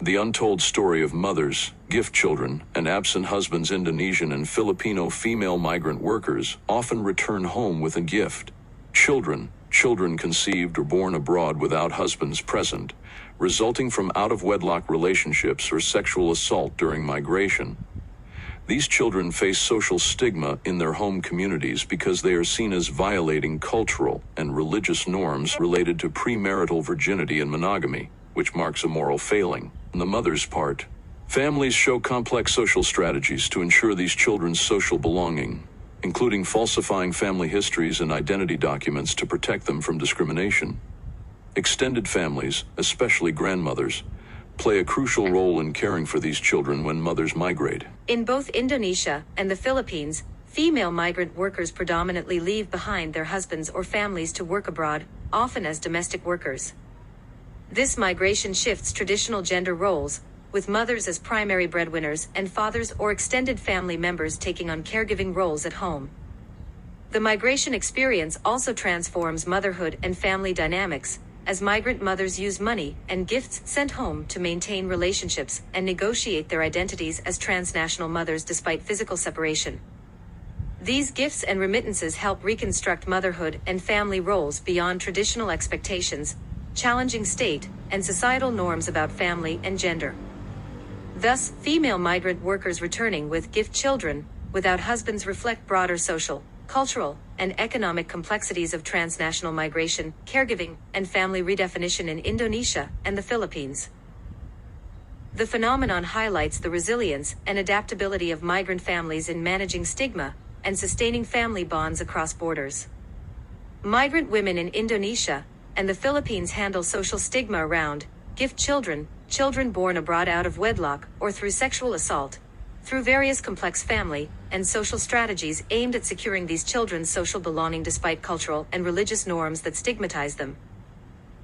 The untold story of mothers, gift children, and absent husbands. Indonesian and Filipino female migrant workers often return home with a gift. Children conceived or born abroad without husbands present, resulting from out-of-wedlock relationships or sexual assault during migration. These children face social stigma in their home communities because they are seen as violating cultural and religious norms related to premarital virginity and monogamy, which marks a moral failing on the mother's part. Families show complex social strategies to ensure these children's social belonging, including falsifying family histories and identity documents to protect them from discrimination. Extended families, especially grandmothers, play a crucial role in caring for these children when mothers migrate. In both Indonesia and the Philippines, female migrant workers predominantly leave behind their husbands or families to work abroad, often as domestic workers. This migration shifts traditional gender roles, with mothers as primary breadwinners and fathers or extended family members taking on caregiving roles at home. The migration experience also transforms motherhood and family dynamics, as migrant mothers use money and gifts sent home to maintain relationships and negotiate their identities as transnational mothers despite physical separation. These gifts and remittances help reconstruct motherhood and family roles beyond traditional expectations, challenging state and societal norms about family and gender. Thus, female migrant workers returning with gift children without husbands reflect broader social, cultural, and economic complexities of transnational migration, caregiving, and family redefinition in Indonesia and the Philippines. The phenomenon highlights the resilience and adaptability of migrant families in managing stigma and sustaining family bonds across borders. Migrant women in Indonesia and the Philippines handle social stigma around gift children, children born abroad out of wedlock or through sexual assault, through various complex family and social strategies aimed at securing these children's social belonging despite cultural and religious norms that stigmatize them.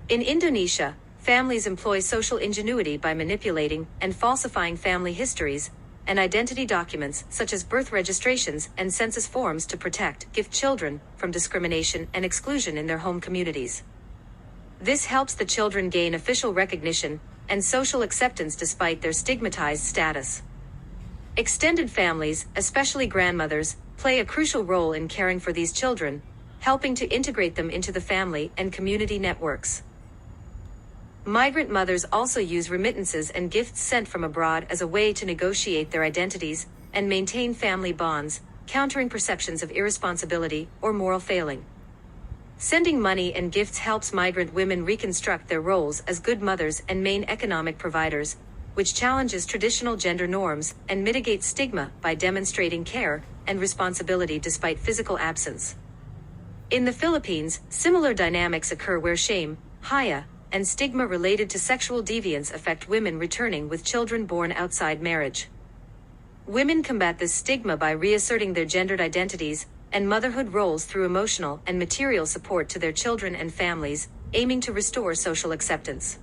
In Indonesia, families employ social ingenuity by manipulating and falsifying family histories and identity documents such as birth registrations and census forms to protect gift children from discrimination and exclusion in their home communities. This helps the children gain official recognition and social acceptance despite their stigmatized status. Extended families, especially grandmothers, play a crucial role in caring for these children, helping to integrate them into the family and community networks. Migrant mothers also use remittances and gifts sent from abroad as a way to negotiate their identities and maintain family bonds, countering perceptions of irresponsibility or moral failing. Sending money and gifts helps migrant women reconstruct their roles as good mothers and main economic providers, which challenges traditional gender norms and mitigates stigma by demonstrating care and responsibility despite physical absence. In the Philippines, similar dynamics occur where shame, haya, and stigma related to sexual deviance affect women returning with children born outside marriage. Women combat this stigma by reasserting their gendered identities and motherhood roles through emotional and material support to their children and families, aiming to restore social acceptance.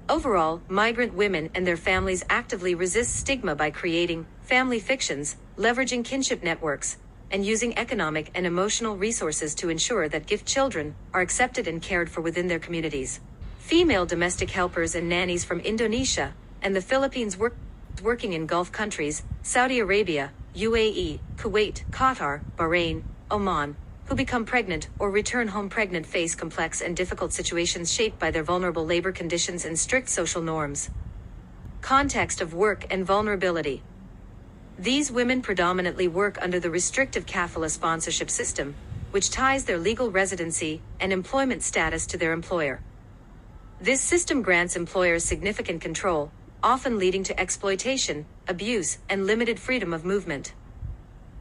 Overall, migrant women and their families actively resist stigma by creating family fictions, leveraging kinship networks, and using economic and emotional resources to ensure that gift children are accepted and cared for within their communities. Female domestic helpers and nannies from Indonesia and the Philippines working in Gulf countries, Saudi Arabia, UAE, Kuwait, Qatar, Bahrain, Oman, who become pregnant or return home pregnant face complex and difficult situations shaped by their vulnerable labor conditions and strict social norms. Context of work and vulnerability. These women predominantly work under the restrictive kafala sponsorship system, which ties their legal residency and employment status to their employer. This system grants employers significant control, often leading to exploitation, abuse, and limited freedom of movement.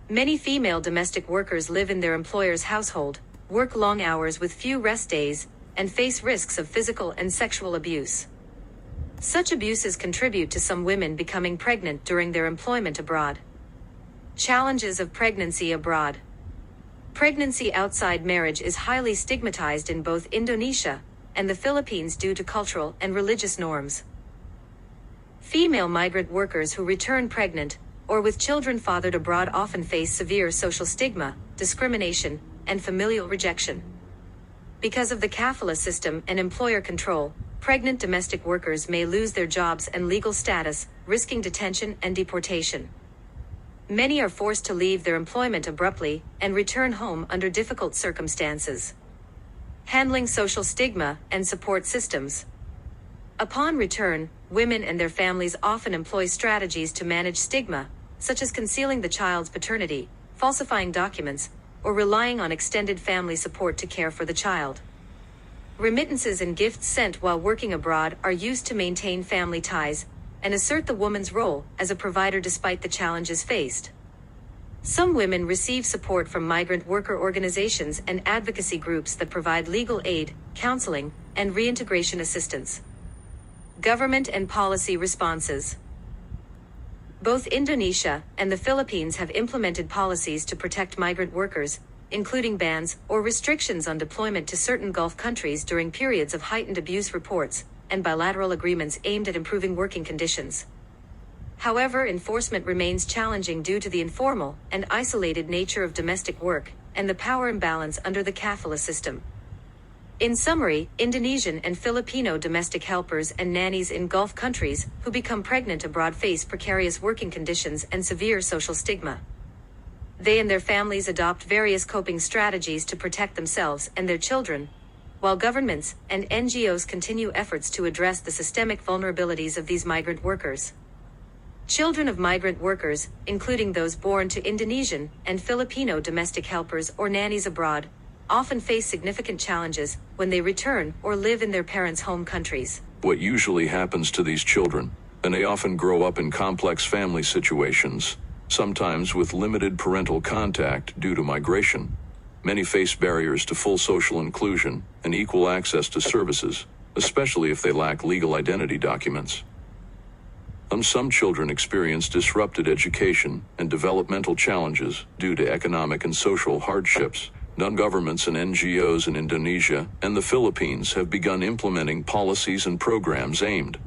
Many female domestic workers live in their employer's household, work long hours with few rest days, and face risks of physical and sexual abuse. Such abuses contribute to some women becoming pregnant during their employment abroad. Challenges of pregnancy abroad. Pregnancy outside marriage is highly stigmatized in both Indonesia and the Philippines due to cultural and religious norms. Female migrant workers who return pregnant or with children fathered abroad often face severe social stigma, discrimination, and familial rejection. Because of the kafala system and employer control, pregnant domestic workers may lose their jobs and legal status, risking detention and deportation. Many are forced to leave their employment abruptly and return home under difficult circumstances. Handling social stigma and support systems. Upon return, women and their families often employ strategies to manage stigma, such as concealing the child's paternity, falsifying documents, or relying on extended family support to care for the child. Remittances and gifts sent while working abroad are used to maintain family ties and assert the woman's role as a provider despite the challenges faced. Some women receive support from migrant worker organizations and advocacy groups that provide legal aid, counseling, and reintegration assistance. Government and policy responses. Both Indonesia and the Philippines have implemented policies to protect migrant workers, including bans or restrictions on deployment to certain Gulf countries during periods of heightened abuse reports, and bilateral agreements aimed at improving working conditions. However, enforcement remains challenging due to the informal and isolated nature of domestic work and the power imbalance under the kafala system. In summary, Indonesian and Filipino domestic helpers and nannies in Gulf countries who become pregnant abroad face precarious working conditions and severe social stigma. They and their families adopt various coping strategies to protect themselves and their children, while governments and NGOs continue efforts to address the systemic vulnerabilities of these migrant workers. Children of migrant workers, including those born to Indonesian and Filipino domestic helpers or nannies abroad, often face significant challenges when they return or live in their parents' home countries. What usually happens to these children, and they often grow up in complex family situations, sometimes with limited parental contact due to migration. Many face barriers to full social inclusion and equal access to services, especially if they lack legal identity documents. Some children experience disrupted education and developmental challenges due to economic and social hardships. Non-governments and NGOs in Indonesia and the Philippines have begun implementing policies and programs aimed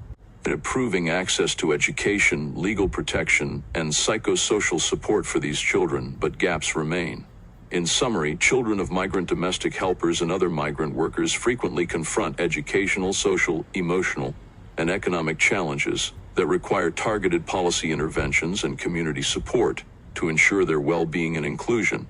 at improving access to education, legal protection, and psychosocial support for these children, but gaps remain. In summary, children of migrant domestic helpers and other migrant workers frequently confront educational, social, emotional, and economic challenges that require targeted policy interventions and community support to ensure their well-being and inclusion.